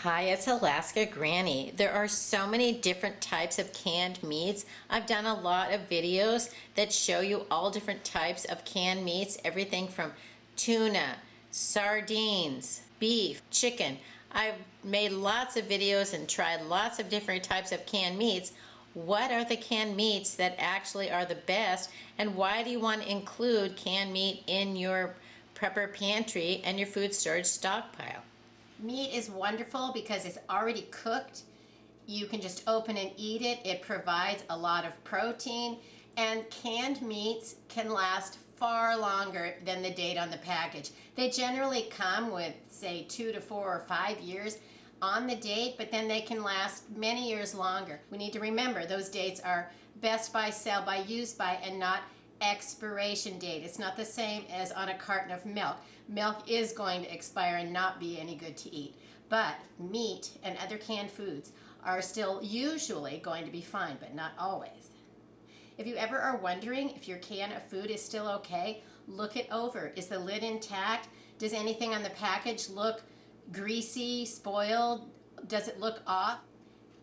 Hi, it's Alaska Granny. There are so many different types of canned meats. I've done a lot of videos that show you all different types of canned meats, everything from tuna, sardines, beef, chicken. I've made lots of videos and tried lots of different types of canned meats. What are the canned meats that actually are the best, and why do you want to include canned meat in your prepper pantry and your food storage stockpile? Meat is wonderful because it's already cooked. You can just open and eat it. It provides a lot of protein, and canned meats can last far longer than the date on the package. They generally come with, say, 2 to 4 or 5 years on the date, but then they can last many years longer. We need to remember those dates are best by, sell by, use by, and not expiration date. It's not the same as on a carton of milk. Milk is going to expire and not be any good to eat. But meat and other canned foods are still usually going to be fine, but not always. If you ever are wondering if your can of food is still okay, look it over. Is the lid intact? Does anything on the package look greasy, spoiled? Does it look off?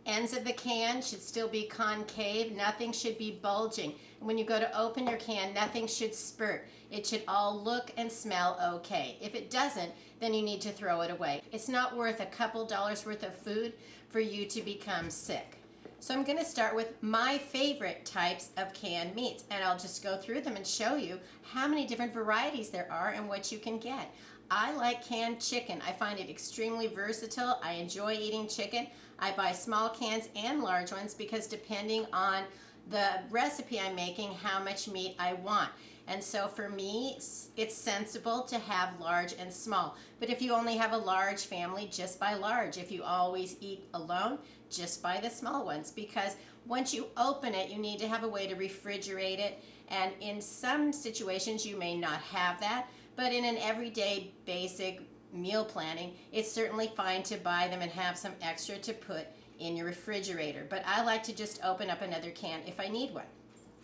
Ends of the can should still be concave. Nothing should be bulging. And when you go to open your can, nothing should spurt. It should all look and smell okay. If it doesn't, then you need to throw it away. It's not worth a couple dollars worth of food for you to become sick. So I'm going to start with my favorite types of canned meats, and I'll just go through them and show you how many different varieties there are and what you can get. I like canned chicken. I find it extremely versatile. I enjoy eating chicken. I buy small cans and large ones because depending on the recipe I'm making, how much meat I want. And so for me, it's sensible to have large and small. But if you only have a large family, just buy large. If you always eat alone, just buy the small ones, because once you open it, you need to have a way to refrigerate it. And in some situations, you may not have that. But in an everyday basic meal planning, it's certainly fine to buy them and have some extra to put in your refrigerator. But I like to just open up another can if I need one.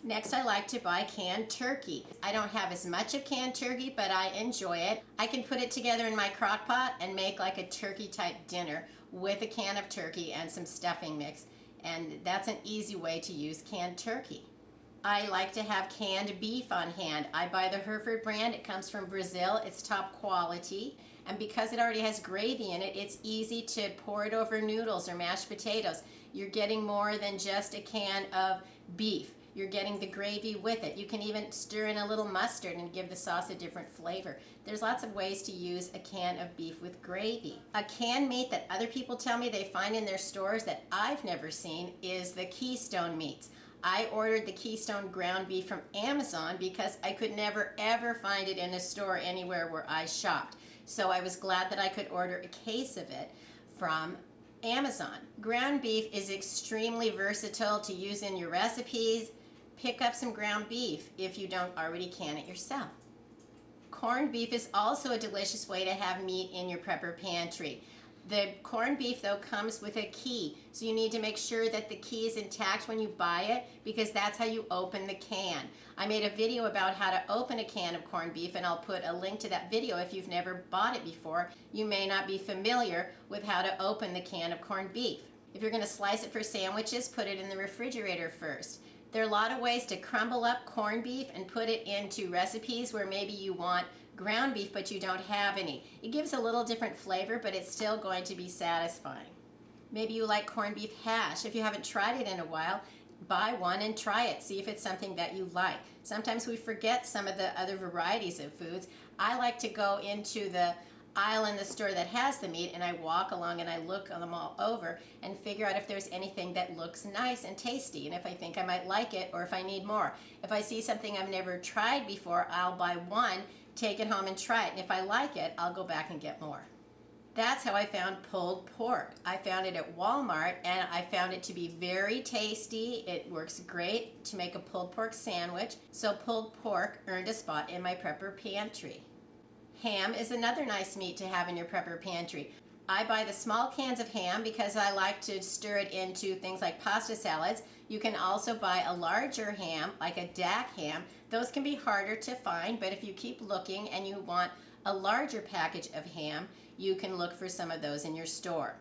Next, I like to buy canned turkey. I don't have as much of canned turkey, but I enjoy it. I can put it together in my crock pot and make like a turkey type dinner with a can of turkey and some stuffing mix. And that's an easy way to use canned turkey. I like to have canned beef on hand. I buy the Hereford brand. It comes from Brazil. It's top quality. And because it already has gravy in it, it's easy to pour it over noodles or mashed potatoes. You're getting more than just a can of beef. You're getting the gravy with it. You can even stir in a little mustard and give the sauce a different flavor. There's lots of ways to use a can of beef with gravy. A canned meat that other people tell me they find in their stores that I've never seen is the Keystone meats. I ordered the Keystone ground beef from Amazon because I could never ever find it in a store anywhere where I shopped. So I was glad that I could order a case of it from Amazon. Ground beef is extremely versatile to use in your recipes. Pick up some ground beef if you don't already can it yourself. Corned beef is also a delicious way to have meat in your prepper pantry. The corned beef, though, comes with a key, so you need to make sure that the key is intact when you buy it, because that's how you open the can. I made a video about how to open a can of corned beef, and I'll put a link to that video if you've never bought it before. You may not be familiar with how to open the can of corned beef. If you're going to slice it for sandwiches, put it in the refrigerator first. There are a lot of ways to crumble up corned beef and put it into recipes where maybe you want ground beef but you don't have any. It gives a little different flavor, but it's still going to be satisfying. Maybe you like corned beef hash. If you haven't tried it in a while, buy one and try it. See if it's something that you like. Sometimes we forget some of the other varieties of foods. I like to go into the aisle in the store that has the meat, and I walk along and I look them all over and figure out if there's anything that looks nice and tasty, and if I think I might like it or if I need more. If I see something I've never tried before, I'll buy one, take it home and try it, and if I like it, I'll go back and get more. That's how I found pulled pork. I found it at Walmart, and I found it to be very tasty. It works great to make a pulled pork sandwich, so pulled pork earned a spot in my prepper pantry. Ham is another nice meat to have in your prepper pantry. I buy the small cans of ham because I like to stir it into things like pasta salads. You can also buy a larger ham, like a DAC ham. Those can be harder to find, but if you keep looking and you want a larger package of ham, you can look for some of those in your store.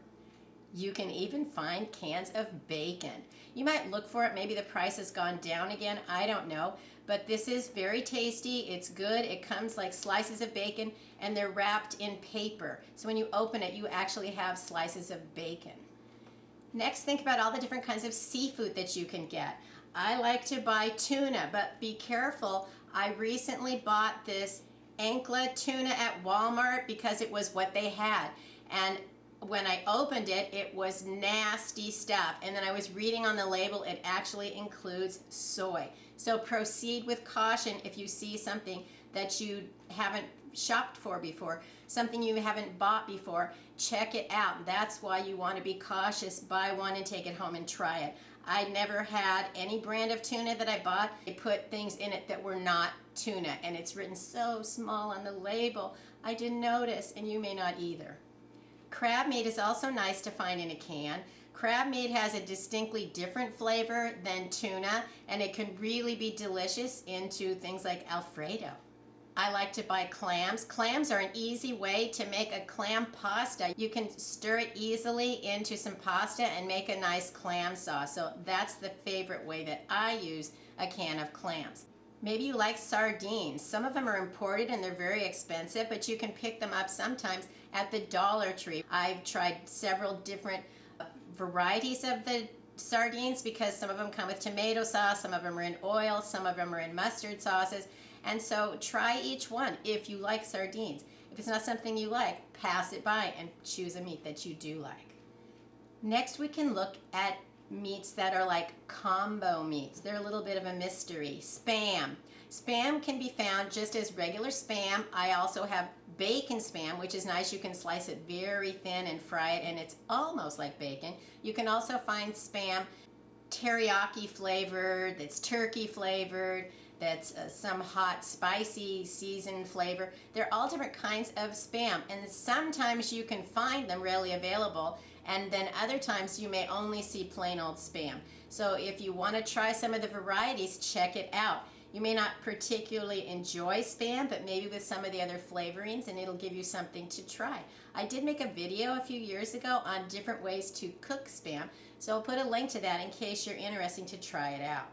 You can even find cans of bacon. You might look for it. Maybe the price has gone down again. I don't know. But this is very tasty. It's good. It comes like slices of bacon, and they're wrapped in paper. So when you open it, you actually have slices of bacon. Next, think about all the different kinds of seafood that you can get. I like to buy tuna, but be careful. I recently bought this anklet tuna at Walmart because it was what they had. And when I opened it, it was nasty stuff. And then I was reading on the label, it actually includes soy. So proceed with caution if you see something that you haven't shopped for before, something you haven't bought before. Check it out. That's why you want to be cautious. Buy one and take it home and try it. I never had any brand of tuna that I bought. They put things in it that were not tuna, and it's written so small on the label. I didn't notice, and you may not either. Crab meat is also nice to find in a can. Crab meat has a distinctly different flavor than tuna, and it can really be delicious into things like Alfredo. I like to buy clams. Clams are an easy way to make a clam pasta. You can stir it easily into some pasta and make a nice clam sauce. So that's the favorite way that I use a can of clams. Maybe you like sardines. Some of them are imported and they're very expensive, but you can pick them up sometimes at the Dollar Tree. I've tried several different varieties of the sardines because some of them come with tomato sauce, some of them are in oil, some of them are in mustard sauces. And so try each one if you like sardines. If it's not something you like, pass it by and choose a meat that you do like. Next, we can look at meats that are like combo meats. They're a little bit of a mystery. Spam. Spam can be found just as regular spam. I also have bacon spam, which is nice. You can slice it very thin and fry it, and it's almost like bacon. You can also find spam teriyaki flavored, that's turkey flavored, that's some hot, spicy, seasoned flavor. They're all different kinds of spam, and sometimes you can find them readily available, and then other times you may only see plain old spam. So if you want to try some of the varieties, check it out. You may not particularly enjoy spam, but maybe with some of the other flavorings, and it'll give you something to try. I did make a video a few years ago on different ways to cook spam, so I'll put a link to that in case you're interested to try it out.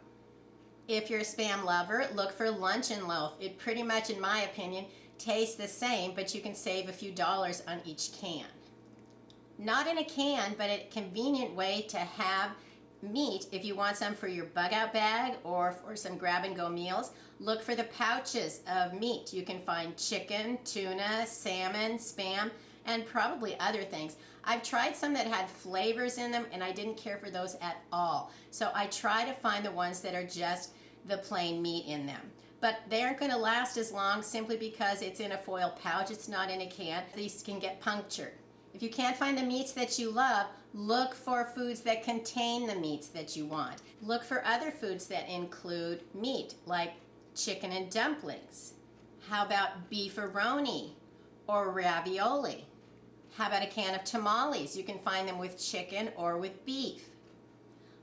If you're a spam lover, look for luncheon loaf. It pretty much, in my opinion, tastes the same, but you can save a few dollars on each can. Not in a can, but a convenient way to have meat if you want some for your bug out bag or for some grab and go meals. Look for the pouches of meat. You can find chicken, tuna, salmon, spam, and probably other things. I've tried some that had flavors in them, and I didn't care for those at all. So I try to find the ones that are just the plain meat in them. But they aren't going to last as long simply because it's in a foil pouch. It's not in a can. These can get punctured. If you can't find the meats that you love, look for foods that contain the meats that you want. Look for other foods that include meat, like chicken and dumplings. How about beefaroni or ravioli? How about a can of tamales? You can find them with chicken or with beef.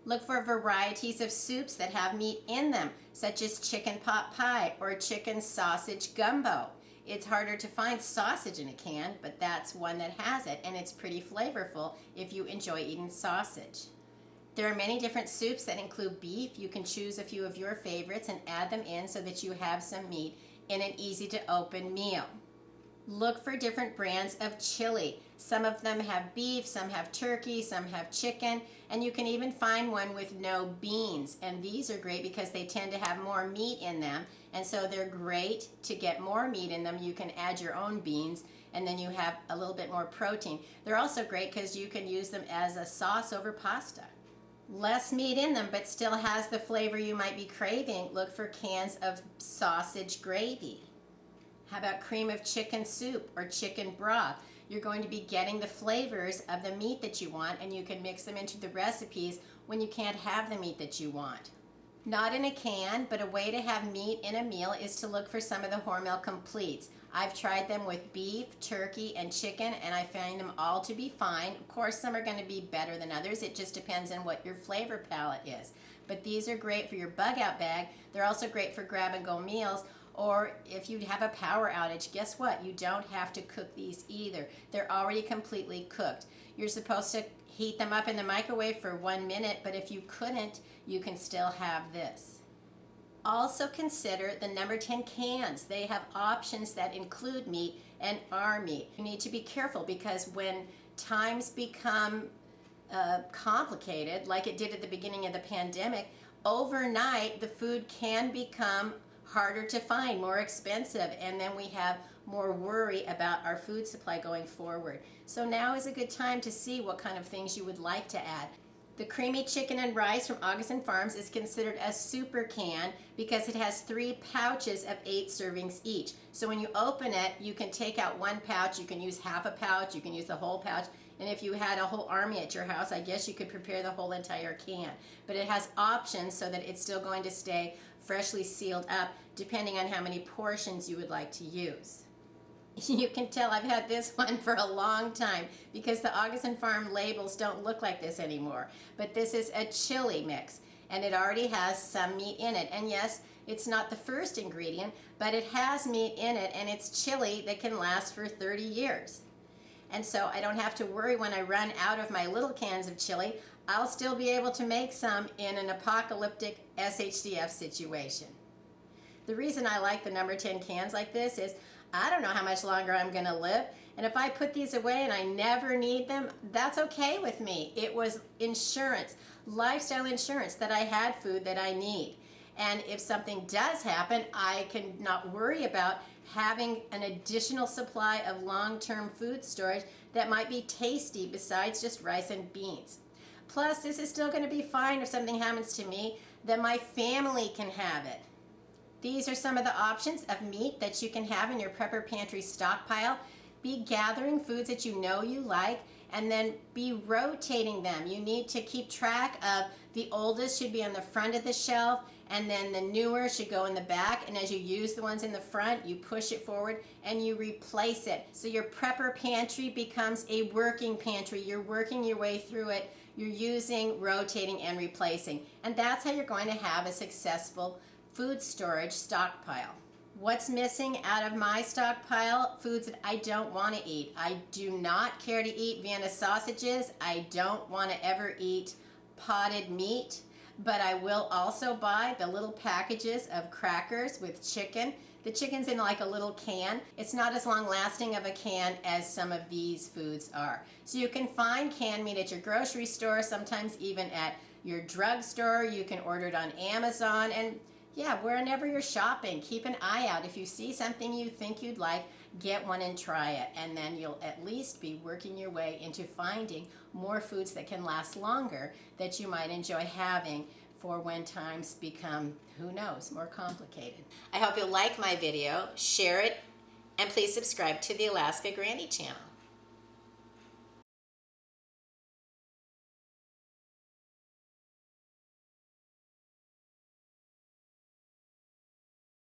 Look for varieties of soups that have meat in them, such as chicken pot pie or chicken sausage gumbo. It's harder to find sausage in a can, but that's one that has it, and it's pretty flavorful if you enjoy eating sausage. There are many different soups that include beef. You can choose a few of your favorites and add them in so that you have some meat in an easy-to-open meal. Look for different brands of chili. Some of them have beef, some have turkey, some have chicken, and you can even find one with no beans. And these are great because they tend to have more meat in them, and so they're great to get more meat in them. You can add your own beans, and then you have a little bit more protein. They're also great because you can use them as a sauce over pasta. Less meat in them, but still has the flavor you might be craving. Look for cans of sausage gravy. How about cream of chicken soup or chicken broth? You're going to be getting the flavors of the meat that you want, and you can mix them into the recipes when you can't have the meat that you want. Not in a can, but a way to have meat in a meal is to look for some of the Hormel Completes. I've tried them with beef, turkey, and chicken, and I find them all to be fine. Of course, some are going to be better than others. It just depends on what your flavor palette is. But these are great for your bug out bag. They're also great for grab and go meals. Or if you have a power outage, guess what? You don't have to cook these either. They're already completely cooked. You're supposed to heat them up in the microwave for 1 minute, but if you couldn't, you can still have this. Also consider the number 10 cans. They have options that include meat and are meat. You need to be careful because when times become complicated, like it did at the beginning of the pandemic, overnight the food can become harder to find, more expensive, and then we have more worry about our food supply going forward. So now is a good time to see what kind of things you would like to add. The creamy chicken and rice from Augustin Farms is considered a super can because it has 3 pouches of 8 servings each. So when you open it, you can take out 1 pouch, you can use half a pouch, you can use the whole pouch, and if you had a whole army at your house, I guess you could prepare the whole entire can. But it has options so that it's still going to stay freshly sealed up depending on how many portions you would like to use. You can tell I've had this one for a long time because the Augustin Farm labels don't look like this anymore. But this is a chili mix, and it already has some meat in it. And yes, it's not the first ingredient, but it has meat in it, and it's chili that can last for 30 years. And so I don't have to worry when I run out of my little cans of chili. I'll still be able to make some in an apocalyptic SHDF situation. The reason I like the number 10 cans like this is I don't know how much longer I'm going to live, and if I put these away and I never need them, that's okay with me. It was insurance, lifestyle insurance, that I had food that I need. And if something does happen, I can not worry about having an additional supply of long-term food storage that might be tasty besides just rice and beans. Plus, this is still going to be fine if something happens to me, then my family can have it. These are some of the options of meat that you can have in your prepper pantry stockpile. Be gathering foods that you know you like and then be rotating them. You need to keep track of the oldest should be on the front of the shelf, and then the newer should go in the back, and as you use the ones in the front, you push it forward and you replace it. So your prepper pantry becomes a working pantry. You're working your way through it. You're using, rotating, and replacing. And that's how you're going to have a successful food storage stockpile. What's missing out of my stockpile? Foods that I don't want to eat. I do not care to eat Vienna sausages. I don't want to ever eat potted meat, but I will also buy the little packages of crackers with chicken. The chicken's in like a little can. It's not as long lasting of a can as some of these foods are. So you can find canned meat at your grocery store, sometimes even at your drugstore. You can order it on Amazon, and yeah, wherever you're shopping, keep an eye out. If you see something you think you'd like, get one and try it. And then you'll at least be working your way into finding more foods that can last longer that you might enjoy having for when times become, who knows, more complicated. I hope you'll like my video, share it, and please subscribe to the Alaska Granny channel.